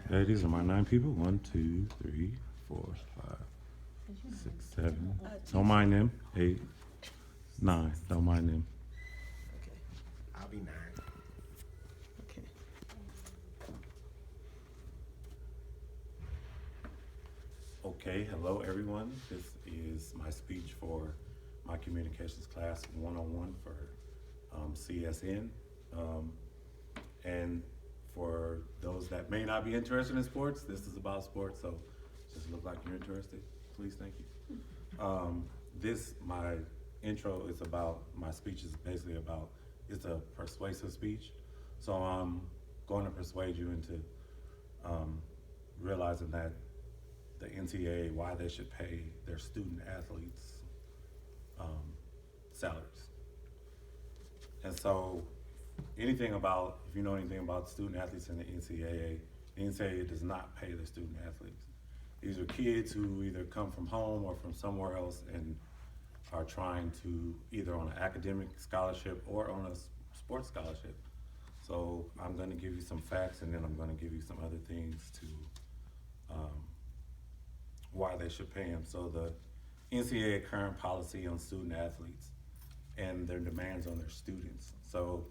Hey, these are my 9 people. 1, 2, 3, 4, 5, 6, 7. Don't mind them. 8, 9. Don't mind them. Okay, I'll be 9. Okay. Okay, hello everyone. This is my speech for my communications class 101 for CSN. Um, and for those that may not be interested in sports, this is about sports, so just look like you're interested. Please, thank you. My intro is about, my speech is basically about, it's a persuasive speech. So I'm going to persuade you into realizing that the NCAA, why they should pay their student athletes salaries. And so if you know anything about student athletes in the NCAA does not pay the student athletes. These are kids who either come from home or from somewhere else and are trying to either on an academic scholarship or on a sports scholarship. So I'm going to give you some facts, and then I'm going to give you some other things to why they should pay them. So the NCAA current policy on student athletes and their demands on their students. So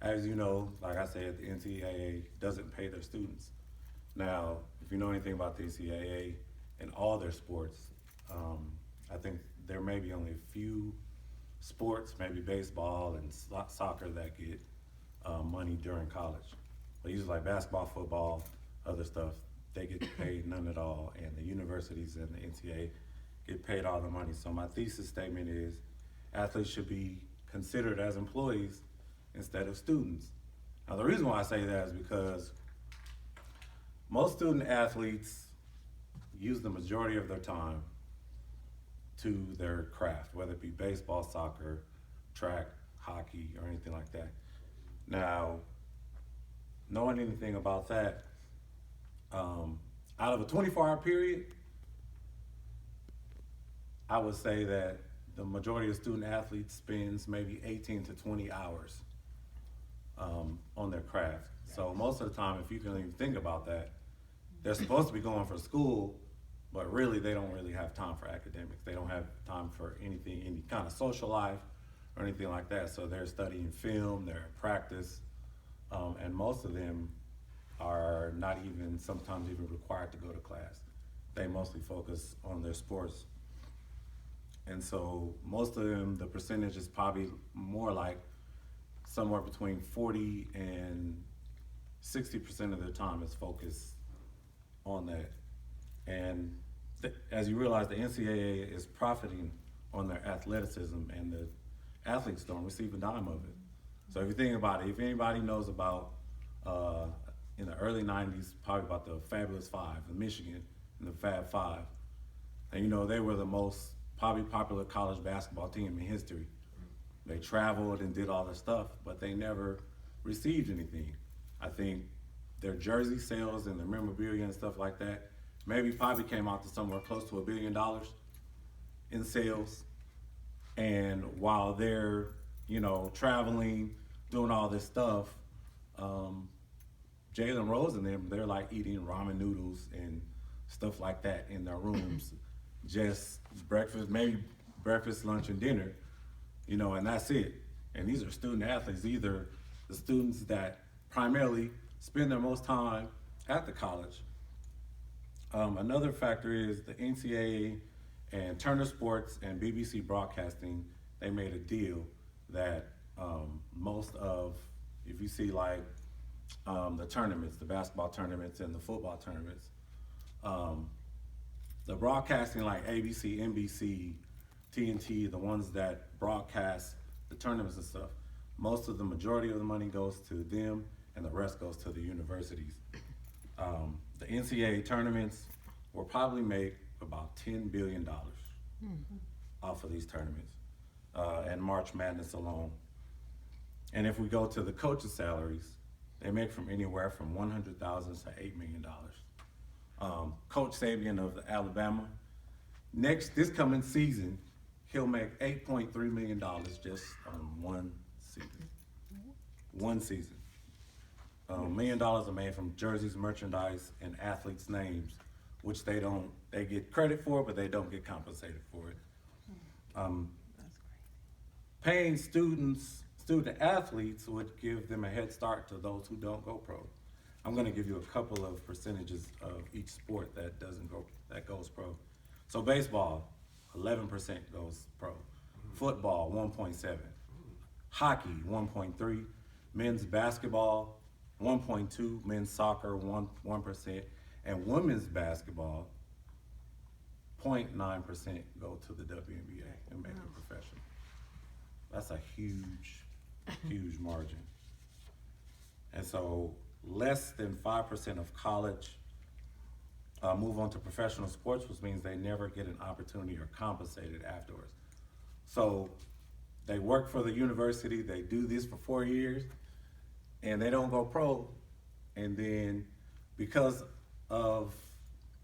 as you know, like I said, the NCAA doesn't pay their students. Now, if you know anything about the NCAA and all their sports, I think there may be only a few sports, maybe baseball and soccer, that get money during college. But usually like basketball, football, other stuff, they get paid none at all, and the universities and the NCAA get paid all the money. So my thesis statement is athletes should be considered as employees instead of students. Now the reason why I say that is because most student athletes use the majority of their time to their craft, whether it be baseball, soccer, track, hockey, or anything like that. Now, knowing anything about that, out of a 24-hour period, I would say that the majority of student athletes spends maybe 18 to 20 hours on their craft. So most of the time, if you can even think about that, they're supposed to be going for school, but really they don't really have time for academics. They don't have time for anything, any kind of social life or anything like that. So they're studying film, they're in practice, and most of them are not even sometimes even required to go to class. They mostly focus on their sports. And so most of them, the percentage is probably more like somewhere between 40 and 60% of their time is focused on that. And as you realize, the NCAA is profiting on their athleticism, and the athletes don't receive a dime of it. So if you think about it, if anybody knows about, in the early 90s, probably about the Fabulous Five in Michigan and the Fab Five, and you know, they were the most probably popular college basketball team in history. They traveled and did all this stuff, but they never received anything. I think their jersey sales and their memorabilia and stuff like that probably came out to somewhere close to $1 billion in sales. And while they're, traveling, doing all this stuff, Jalen Rose and them, they're like eating ramen noodles and stuff like that in their rooms. Just breakfast, lunch, and dinner, and that's it. And these are student athletes, either the students that primarily spend their most time at the college. Another factor is the NCAA and Turner Sports and BBC Broadcasting, they made a deal that if you see like the tournaments, the basketball tournaments and the football tournaments, the broadcasting like ABC, NBC, TNT, the ones that broadcast the tournaments and stuff, the majority of the money goes to them and the rest goes to the universities. The NCAA tournaments will probably make about $10 billion off of these tournaments and March Madness alone. And if we go to the coaches' salaries, they make from anywhere from $100,000 to $8 million. Coach Saban of Alabama, this coming season, he'll make $8.3 million just on one season. One season. $1 million are made from jerseys, merchandise, and athletes' names, which they get credit for, but they don't get compensated for it. Paying student athletes would give them a head start to those who don't go pro. I'm gonna give you a couple of percentages of each sport that goes pro. So baseball, 11% goes pro. Football, 1.7. Hockey, 1.3. Men's basketball, 1.2. Men's soccer, 1%. And women's basketball, 0.9% go to the WNBA and make it professional. That's a huge, huge margin. And so less than 5% of college move on to professional sports, which means they never get an opportunity or compensated afterwards. So they work for the university, they do this for 4 years, and they don't go pro. And then because of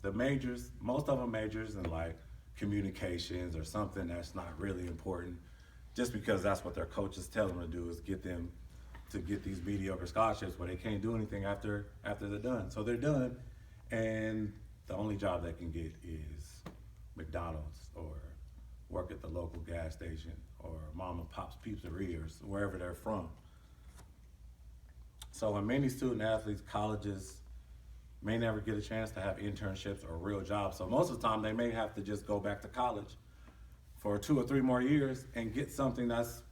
the majors, most of them majors in like communications or something that's not really important, just because that's what their coaches tell them to do, is get them to get these mediocre scholarships where they can't do anything after they're done. So they're done, and the only job they can get is McDonald's or work at the local gas station or Mom and Pop's Pizzeria or wherever they're from. So in many student athletes, colleges may never get a chance to have internships or real jobs. So most of the time they may have to just go back to college for 2 or 3 more years and get something that's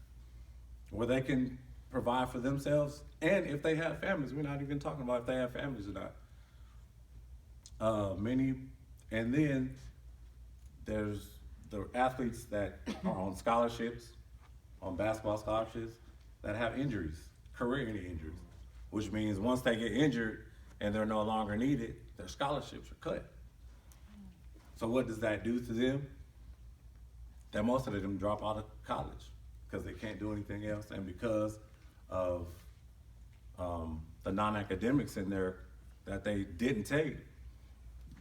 where they can provide for themselves. And if they have families, we're not even talking about if they have families or not. And then there's the athletes that are on scholarships, on basketball scholarships, that have injuries, career injuries, which means once they get injured and they're no longer needed, their scholarships are cut. So what does that do to them? That most of them drop out of college because they can't do anything else, and because of the non-academics in there that they didn't take,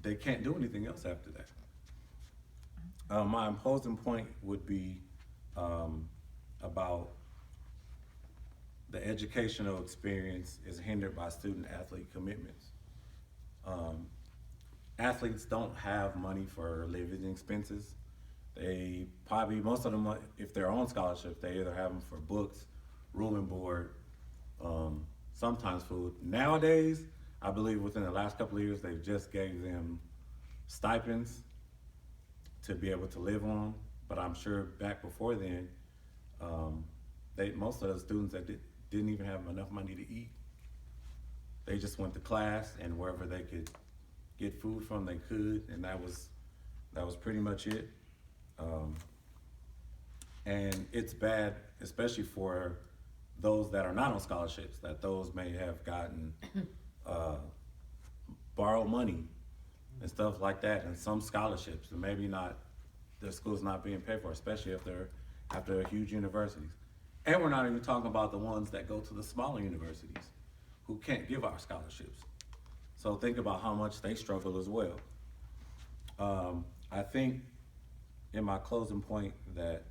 they can't do anything else after that. My opposing point would be about the educational experience is hindered by student-athlete commitments. Athletes don't have money for living expenses. They probably, most of them, if they're on scholarship, they either have them for books, room and board, sometimes food. Nowadays, I believe within the last couple of years, they've just gave them stipends to be able to live on. But I'm sure back before then, most of the students that didn't even have enough money to eat. They just went to class, and wherever they could get food from, they could, and that was pretty much it. And it's bad, especially for those that are not on scholarships, that those may have gotten borrowed money and stuff like that, and some scholarships, and maybe not, their school's not being paid for, especially if they're after huge universities. And we're not even talking about the ones that go to the smaller universities who can't give our scholarships. So think about how much they struggle as well. I think in my closing point that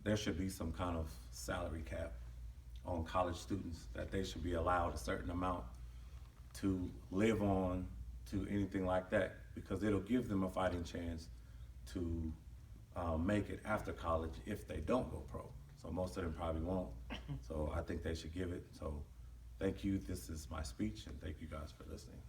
there should be some kind of salary cap on college students, that they should be allowed a certain amount to live on, to anything like that, because it'll give them a fighting chance to make it after college if they don't go pro. So most of them probably won't. So I think they should give it. So thank you. This is my speech, and thank you guys for listening.